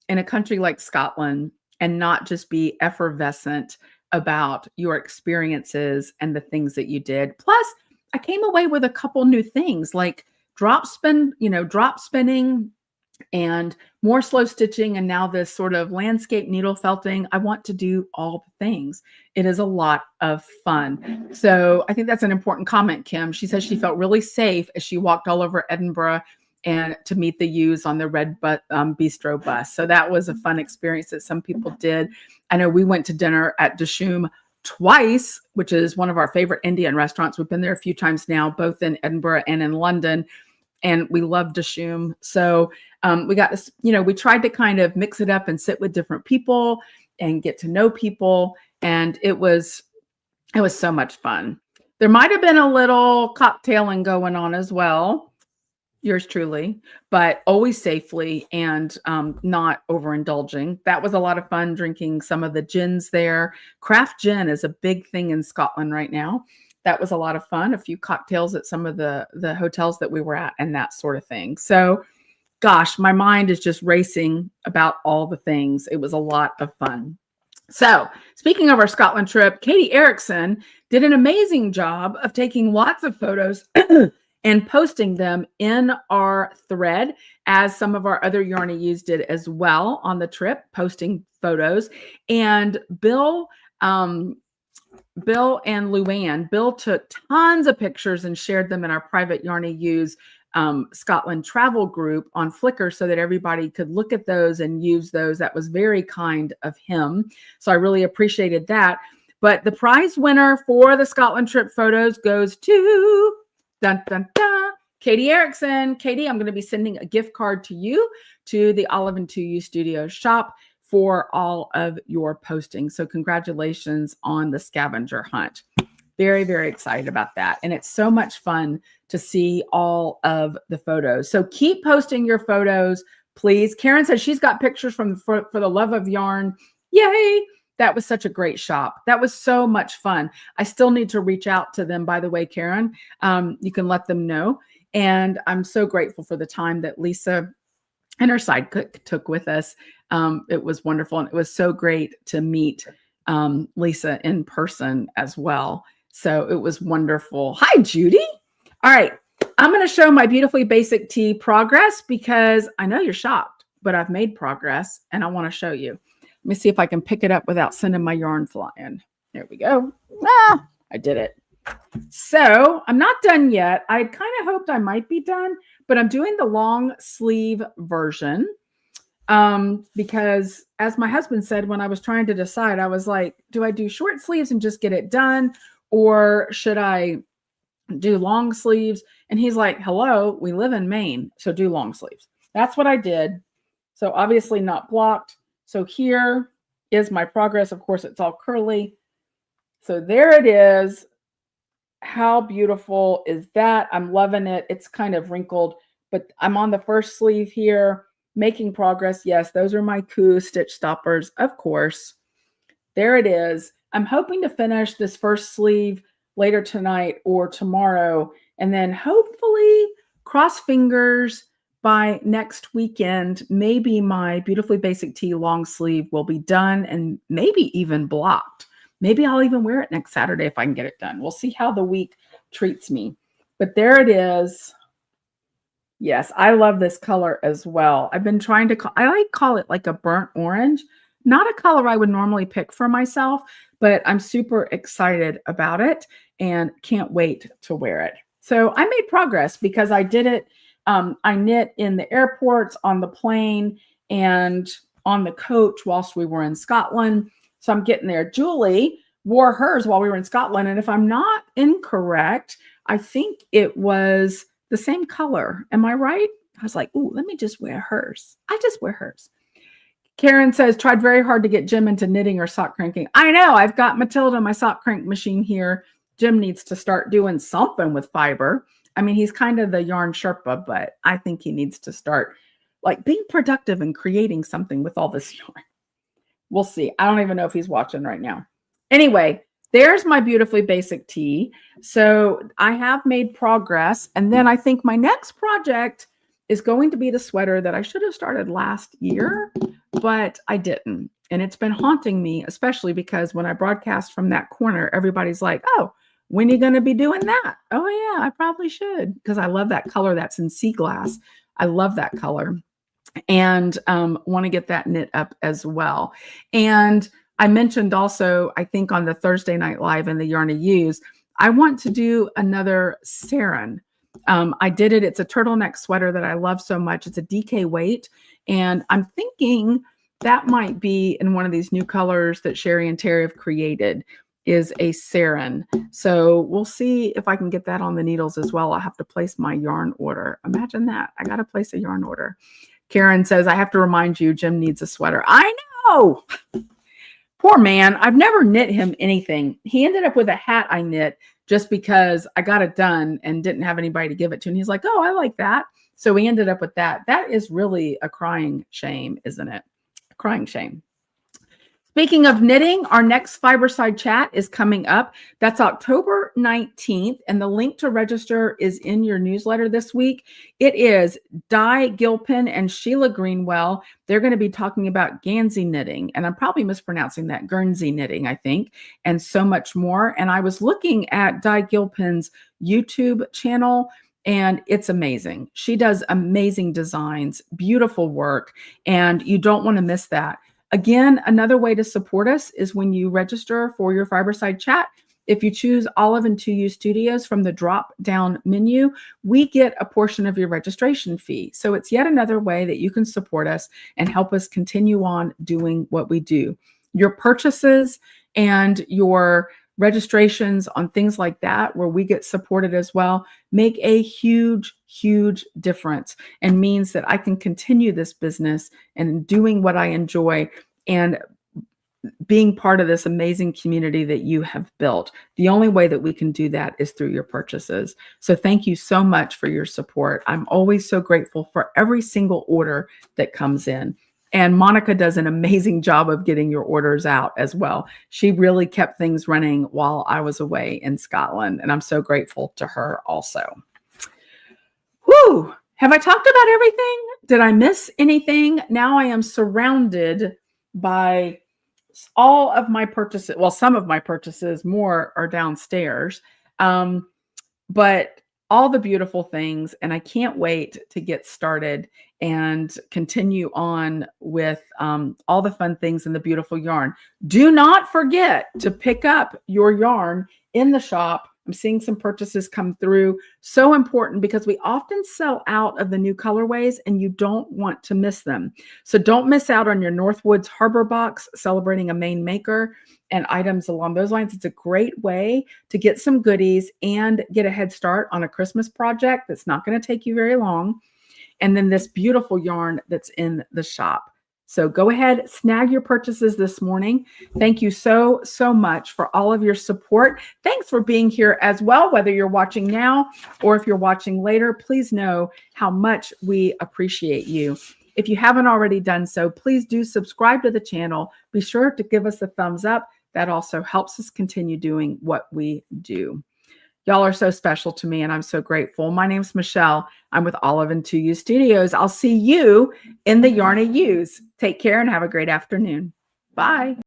in a country like Scotland and not just be effervescent about your experiences and the things that you did. Plus, I came away with a couple new things like drop spinning and more slow stitching. And now this sort of landscape needle felting. I want to do all the things. It is a lot of fun. So I think that's an important comment, Kim. She says she felt really safe as she walked all over Edinburgh and to meet the U's on the Red Bistro bus. So that was a fun experience that some people did. I know we went to dinner at Dishoom twice, which is one of our favorite Indian restaurants. We've been there a few times now, both in Edinburgh and in London, and we love Dishoom. So we got this, we tried to kind of mix it up and sit with different people and get to know people. And it was so much fun. There might have been a little cocktailing going on as well. Yours truly, but always safely and not overindulging. That was a lot of fun drinking some of the gins there. Craft gin is a big thing in Scotland right now. That was a lot of fun. A few cocktails at some of the hotels that we were at and that sort of thing. So, gosh, my mind is just racing about all the things. It was a lot of fun. So, speaking of our Scotland trip, Katie Erickson did an amazing job of taking lots of photos and posting them in our thread, as some of our other Yarny U's did as well on the trip, posting photos. And Bill and Luann, Bill took tons of pictures and shared them in our private Yarny U's Scotland travel group on Flickr so that everybody could look at those and use those. That was very kind of him. So I really appreciated that. But the prize winner for the Scotland trip photos goes to dun, dun, dun, Katie Erickson. Katie, I'm going to be sending a gift card to you to the Olive and 2U Studio shop for all of your postings. So congratulations on the scavenger hunt. Very, very excited about that. And it's so much fun to see all of the photos. So keep posting your photos, please. Karen says she's got pictures from for the love of yarn. Yay. That was such a great shop. That was so much fun. I still need to reach out to them, by the way, Karen. You can let them know. And I'm so grateful for the time that Lisa and her sidekick took with us. It was wonderful. And it was so great to meet Lisa in person as well. So it was wonderful. Hi, Judy. All right. I'm going to show my beautifully basic tee progress because I know you're shocked, but I've made progress and I want to show you. Let me see if I can pick it up without sending my yarn flying. There we go. I did it. So I'm not done yet. I kind of hoped I might be done, but I'm doing the long sleeve version because as my husband said, when I was trying to decide, I was like, do I do short sleeves and just get it done? Or should I do long sleeves? And he's like, hello, we live in Maine, so do long sleeves. That's what I did. So obviously not blocked. So here is my progress. Of course, it's all curly. So there it is. How beautiful is that? I'm loving it. It's kind of wrinkled, but I'm on the first sleeve here, making progress. Yes, those are my coup stitch stoppers, of course. There it is. I'm hoping to finish this first sleeve later tonight or tomorrow, and then hopefully, cross fingers, by next weekend, maybe my beautifully basic tee long sleeve will be done and maybe even blocked. Maybe I'll even wear it next Saturday if I can get it done. We'll see how the week treats me. But there it is. Yes, I love this color as well. I've been trying to call it like a burnt orange. Not a color I would normally pick for myself, but I'm super excited about it and can't wait to wear it. So I made progress because I did it. I knit in the airports, on the plane, and on the coach whilst we were in Scotland. So I'm getting there. Julie wore hers while we were in Scotland. And if I'm not incorrect, I think it was the same color. Am I right? I was like, ooh, let me just wear hers. I just wear hers. Karen says, tried very hard to get Jim into knitting or sock cranking. I know. I've got Matilda, my sock crank machine here. Jim needs to start doing something with fiber. I mean, he's kind of the yarn Sherpa, but I think he needs to start like being productive and creating something with all this yarn. We'll see. I don't even know if he's watching right now. Anyway, there's my beautifully basic tee. So I have made progress. And then I think my next project is going to be the sweater that I should have started last year, but I didn't. And it's been haunting me, especially because when I broadcast from that corner, everybody's like, oh, when are you going to be doing that? Oh, yeah, I probably should, because I love that color. That's in sea glass. I love that color and want to get that knit up as well. And I mentioned also, I think on the Thursday Night Live in the Yarn to Use, I want to do another Sarin. I did it. It's a turtleneck sweater that I love so much. It's a DK weight. And I'm thinking that might be in one of these new colors that Sherry and Teri have created, is a Sarin. So we'll see if I can get that on the needles as well. I'll have to place my yarn order. Imagine that. I got to place a yarn order. Karen says, I have to remind you, Jim needs a sweater. I know. Poor man. I've never knit him anything. He ended up with a hat I knit just because I got it done and didn't have anybody to give it to. And he's like, oh, I like that. So we ended up with that. That is really a crying shame, isn't it? A crying shame. Speaking of knitting, our next Fiberside chat is coming up. That's October 19th, and the link to register is in your newsletter this week. It is Di Gilpin and Sheila Greenwell. They're going to be talking about Gansey knitting, and I'm probably mispronouncing that, Guernsey knitting, I think, and so much more. And I was looking at Di Gilpin's YouTube channel, and it's amazing. She does amazing designs, beautiful work, and you don't want to miss that. Again, another way to support us is when you register for your Fiberside chat. If you choose Olive and 2U Studios from the drop-down menu, we get a portion of your registration fee. So it's yet another way that you can support us and help us continue on doing what we do. Your purchases and your registrations on things like that, where we get supported as well, make a huge, huge difference and means that I can continue this business and doing what I enjoy and being part of this amazing community that you have built. The only way that we can do that is through your purchases. So thank you so much for your support. I'm always so grateful for every single order that comes in. And Monica does an amazing job of getting your orders out as well. She really kept things running while I was away in Scotland, and I'm so grateful to her also. Whew! Have I talked about everything? Did I miss anything? Now I am surrounded by all of my purchases. Well, some of my purchases, more are downstairs. But all the beautiful things, and I can't wait to get started and continue on with all the fun things and the beautiful yarn. Do not forget to pick up your yarn in the shop. I'm seeing some purchases come through. So important because we often sell out of the new colorways and you don't want to miss them. So don't miss out on your Northwoods Harbor box celebrating a Maine maker and items along those lines. It's a great way to get some goodies and get a head start on a Christmas project that's not going to take you very long. And then this beautiful yarn that's in the shop. So go ahead, snag your purchases this morning. Thank you so, so much for all of your support. Thanks for being here as well, whether you're watching now or if you're watching later. Please know how much we appreciate you. If you haven't already done so, please do subscribe to the channel. Be sure to give us a thumbs up. That also helps us continue doing what we do. Y'all are so special to me, and I'm so grateful. My name's Michelle. I'm with Olive and 2U Studios. I'll see you in the Yarn of Use. Take care and have a great afternoon. Bye.